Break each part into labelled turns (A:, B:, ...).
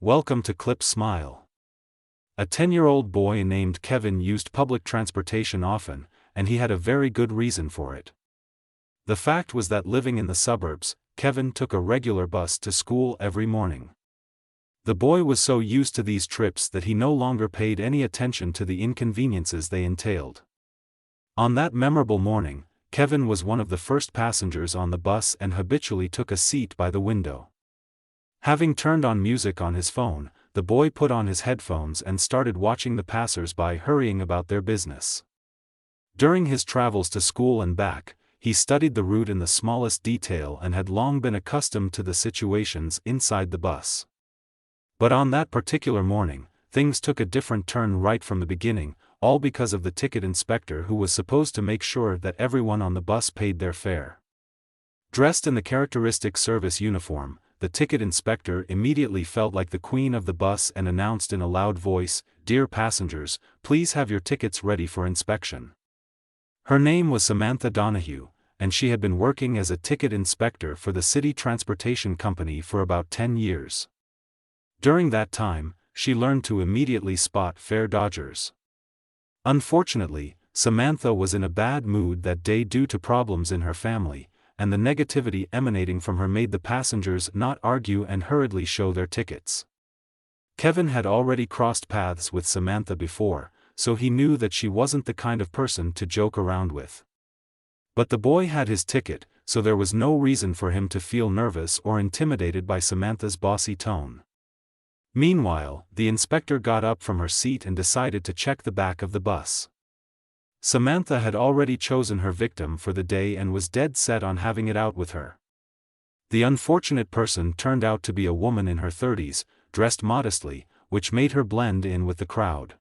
A: Welcome to Clip Smile. A 10-year-old boy named Kevin used public transportation often, and he had a very good reason for it. The fact was that living in the suburbs, Kevin took a regular bus to school every morning. The boy was so used to these trips that he no longer paid any attention to the inconveniences they entailed. On that memorable morning, Kevin was one of the first passengers on the bus and habitually took a seat by the window. Having turned on music on his phone, the boy put on his headphones and started watching the passers-by hurrying about their business. During his travels to school and back, he studied the route in the smallest detail and had long been accustomed to the situations inside the bus. But on that particular morning, things took a different turn right from the beginning, all because of the ticket inspector who was supposed to make sure that everyone on the bus paid their fare. Dressed in the characteristic service uniform, the ticket inspector immediately felt like the queen of the bus and announced in a loud voice, "Dear passengers, please have your tickets ready for inspection." Her name was Samantha Donahue, and she had been working as a ticket inspector for the city transportation company for about 10 years. During that time, she learned to immediately spot fare dodgers. Unfortunately, Samantha was in a bad mood that day due to problems in her family, and the negativity emanating from her made the passengers not argue and hurriedly show their tickets. Kevin had already crossed paths with Samantha before, so he knew that she wasn't the kind of person to joke around with. But the boy had his ticket, so there was no reason for him to feel nervous or intimidated by Samantha's bossy tone. Meanwhile, the inspector got up from her seat and decided to check the back of the bus. Samantha had already chosen her victim for the day and was dead set on having it out with her. The unfortunate person turned out to be a woman in her 30s, dressed modestly, which made her blend in with the crowd.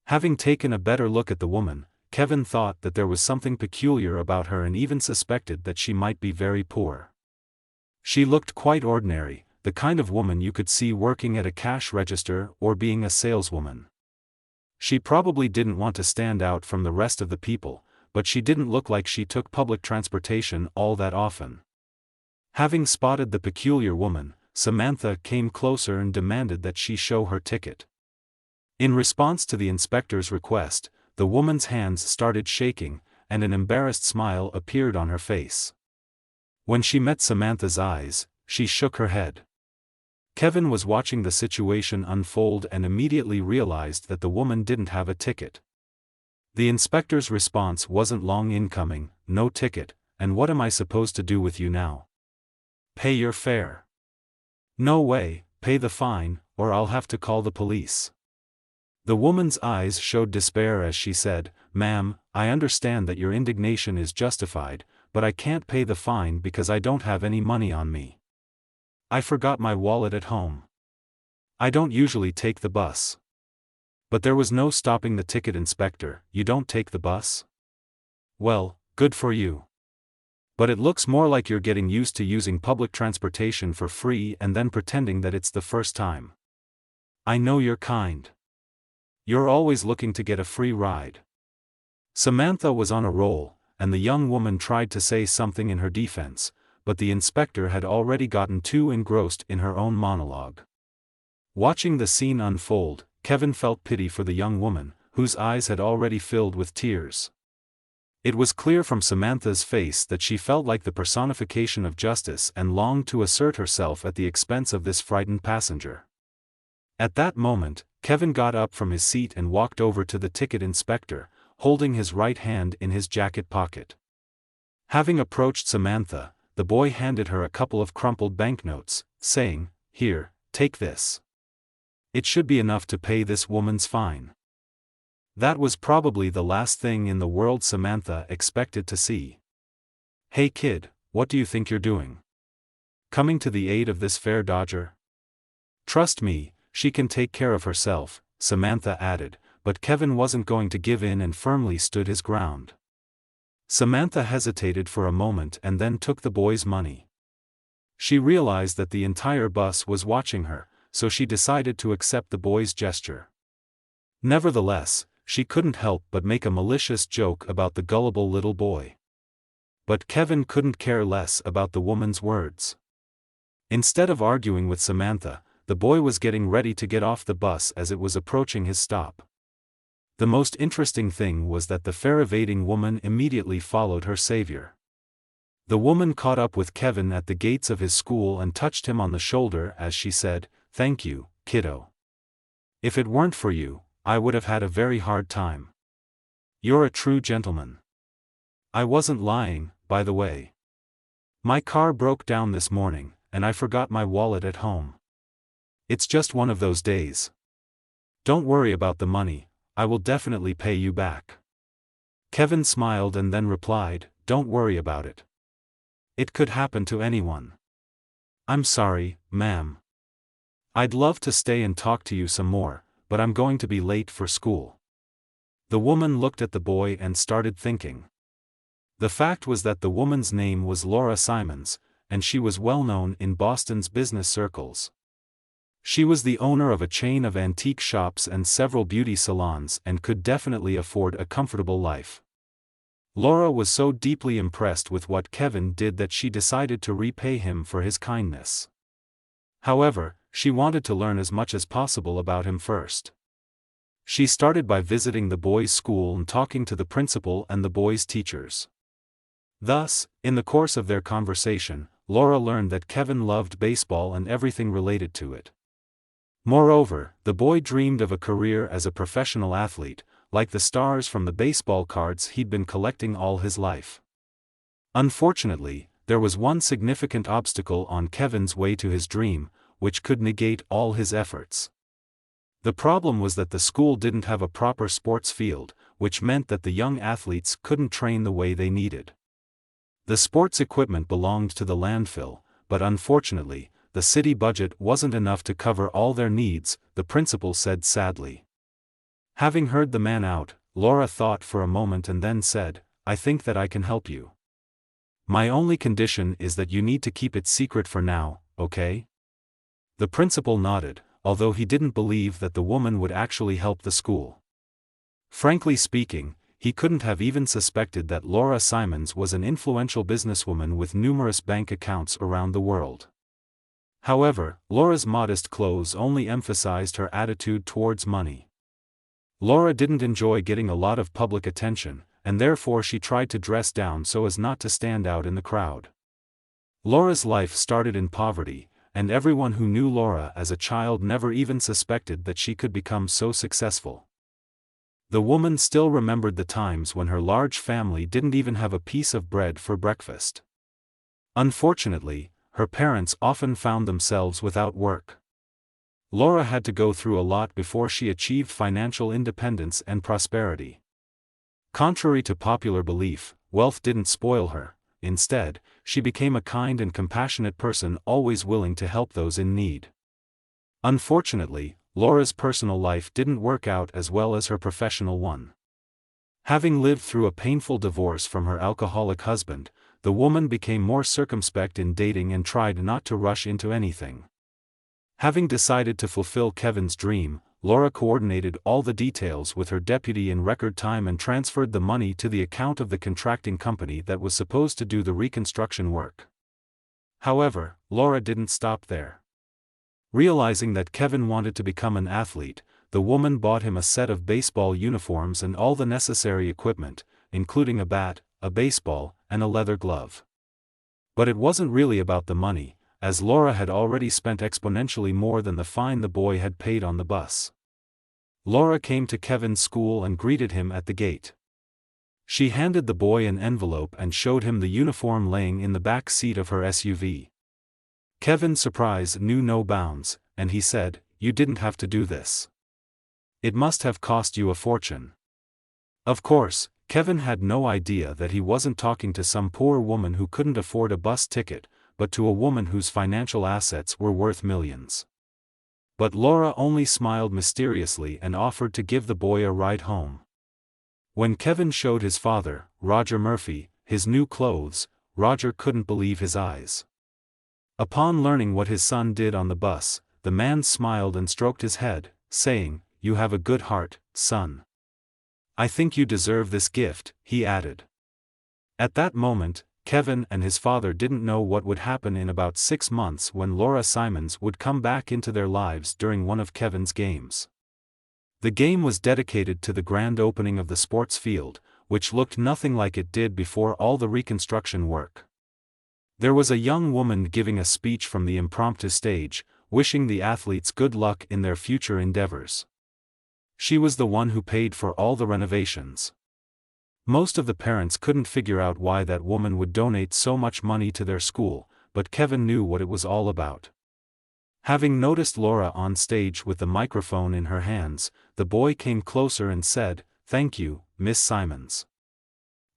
A: Having taken a better look at the woman, Kevin thought that there was something peculiar about her and even suspected that she might be very poor. She looked quite ordinary, the kind of woman you could see working at a cash register or being a saleswoman. She probably didn't want to stand out from the rest of the people, but she didn't look like she took public transportation all that often. Having spotted the peculiar woman, Samantha came closer and demanded that she show her ticket. In response to the inspector's request, the woman's hands started shaking, and an embarrassed smile appeared on her face. When she met Samantha's eyes, she shook her head. Kevin was watching the situation unfold and immediately realized that the woman didn't have a ticket. The inspector's response wasn't long in coming, "No ticket, and what am I supposed to do with you now? Pay your fare." "No way, pay the fine, or I'll have to call the police." The woman's eyes showed despair as she said, "Ma'am, I understand that your indignation is justified, but I can't pay the fine because I don't have any money on me. I forgot my wallet at home. I don't usually take the bus." But there was no stopping the ticket inspector. "You don't take the bus? Well, good for you. But it looks more like you're getting used to using public transportation for free and then pretending that it's the first time. I know you're kind. You're always looking to get a free ride." Samantha was on a roll, and the young woman tried to say something in her defense, but the inspector had already gotten too engrossed in her own monologue. Watching the scene unfold, Kevin felt pity for the young woman, whose eyes had already filled with tears. It was clear from Samantha's face that she felt like the personification of justice and longed to assert herself at the expense of this frightened passenger. At that moment, Kevin got up from his seat and walked over to the ticket inspector, holding his right hand in his jacket pocket. Having approached Samantha, the boy handed her a couple of crumpled banknotes, saying, "Here, take this. It should be enough to pay this woman's fine." That was probably the last thing in the world Samantha expected to see. "Hey kid, what do you think you're doing? Coming to the aid of this fare dodger? Trust me, she can take care of herself," Samantha added, but Kevin wasn't going to give in and firmly stood his ground. Samantha hesitated for a moment and then took the boy's money. She realized that the entire bus was watching her, so she decided to accept the boy's gesture. Nevertheless, she couldn't help but make a malicious joke about the gullible little boy. But Kevin couldn't care less about the woman's words. Instead of arguing with Samantha, the boy was getting ready to get off the bus as it was approaching his stop. The most interesting thing was that the fear-evading woman immediately followed her savior. The woman caught up with Kevin at the gates of his school and touched him on the shoulder as she said, "Thank you, kiddo. If it weren't for you, I would have had a very hard time. You're a true gentleman." "I wasn't lying, by the way. My car broke down this morning, and I forgot my wallet at home. It's just one of those days. Don't worry about the money, I will definitely pay you back." Kevin smiled and then replied, "Don't worry about it. It could happen to anyone. I'm sorry, ma'am. I'd love to stay and talk to you some more, but I'm going to be late for school." The woman looked at the boy and started thinking. The fact was that the woman's name was Laura Simons, and she was well known in Boston's business circles. She was the owner of a chain of antique shops and several beauty salons and could definitely afford a comfortable life. Laura was so deeply impressed with what Kevin did that she decided to repay him for his kindness. However, she wanted to learn as much as possible about him first. She started by visiting the boys' school and talking to the principal and the boys' teachers. Thus, in the course of their conversation, Laura learned that Kevin loved baseball and everything related to it. Moreover, the boy dreamed of a career as a professional athlete, like the stars from the baseball cards he'd been collecting all his life. Unfortunately, there was one significant obstacle on Kevin's way to his dream, which could negate all his efforts. The problem was that the school didn't have a proper sports field, which meant that the young athletes couldn't train the way they needed. The sports equipment belonged to the landfill, but unfortunately, the city budget wasn't enough to cover all their needs, the principal said sadly. Having heard the man out, Laura thought for a moment and then said, "I think that I can help you. My only condition is that you need to keep it secret for now, okay?" The principal nodded, although he didn't believe that the woman would actually help the school. Frankly speaking, he couldn't have even suspected that Laura Simons was an influential businesswoman with numerous bank accounts around the world. However, Laura's modest clothes only emphasized her attitude towards money. Laura didn't enjoy getting a lot of public attention, and therefore she tried to dress down so as not to stand out in the crowd. Laura's life started in poverty, and everyone who knew Laura as a child never even suspected that she could become so successful. The woman still remembered the times when her large family didn't even have a piece of bread for breakfast. Unfortunately, her parents often found themselves without work. Laura had to go through a lot before she achieved financial independence and prosperity. Contrary to popular belief, wealth didn't spoil her. Instead, she became a kind and compassionate person always willing to help those in need. Unfortunately, Laura's personal life didn't work out as well as her professional one. Having lived through a painful divorce from her alcoholic husband, the woman became more circumspect in dating and tried not to rush into anything. Having decided to fulfill Kevin's dream, Laura coordinated all the details with her deputy in record time and transferred the money to the account of the contracting company that was supposed to do the reconstruction work. However, Laura didn't stop there. Realizing that Kevin wanted to become an athlete, the woman bought him a set of baseball uniforms and all the necessary equipment, including a bat, a baseball, and a leather glove. But it wasn't really about the money, as Laura had already spent exponentially more than the fine the boy had paid on the bus. Laura came to Kevin's school and greeted him at the gate. She handed the boy an envelope and showed him the uniform laying in the back seat of her SUV. Kevin's surprise knew no bounds, and he said, "You didn't have to do this. It must have cost you a fortune." Of course, Kevin had no idea that he wasn't talking to some poor woman who couldn't afford a bus ticket, but to a woman whose financial assets were worth millions. But Laura only smiled mysteriously and offered to give the boy a ride home. When Kevin showed his father, Roger Murphy, his new clothes, Roger couldn't believe his eyes. Upon learning what his son did on the bus, the man smiled and stroked his head, saying, "You have a good heart, son. I think you deserve this gift," he added. At that moment, Kevin and his father didn't know what would happen in about 6 months when Laura Simons would come back into their lives during one of Kevin's games. The game was dedicated to the grand opening of the sports field, which looked nothing like it did before all the reconstruction work. There was a young woman giving a speech from the impromptu stage, wishing the athletes good luck in their future endeavors. She was the one who paid for all the renovations. Most of the parents couldn't figure out why that woman would donate so much money to their school, but Kevin knew what it was all about. Having noticed Laura on stage with the microphone in her hands, the boy came closer and said, "Thank you, Miss Simons.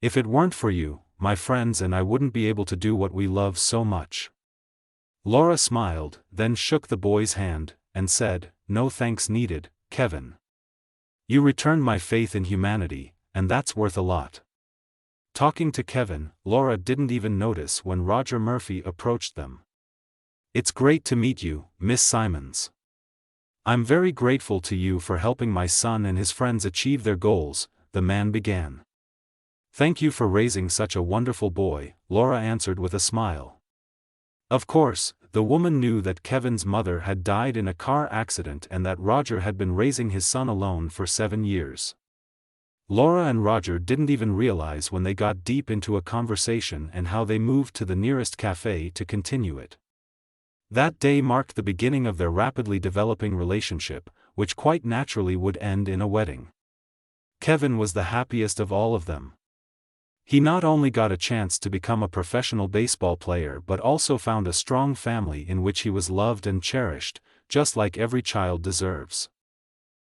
A: If it weren't for you, my friends and I wouldn't be able to do what we love so much." Laura smiled, then shook the boy's hand, and said, "No thanks needed, Kevin. You returned my faith in humanity, and that's worth a lot." Talking to Kevin, Laura didn't even notice when Roger Murphy approached them. "It's great to meet you, Miss Simons. I'm very grateful to you for helping my son and his friends achieve their goals," the man began. "Thank you for raising such a wonderful boy," Laura answered with a smile. Of course, the woman knew that Kevin's mother had died in a car accident and that Roger had been raising his son alone for 7 years. Laura and Roger didn't even realize when they got deep into a conversation and how they moved to the nearest cafe to continue it. That day marked the beginning of their rapidly developing relationship, which quite naturally would end in a wedding. Kevin was the happiest of all of them. He not only got a chance to become a professional baseball player but also found a strong family in which he was loved and cherished, just like every child deserves.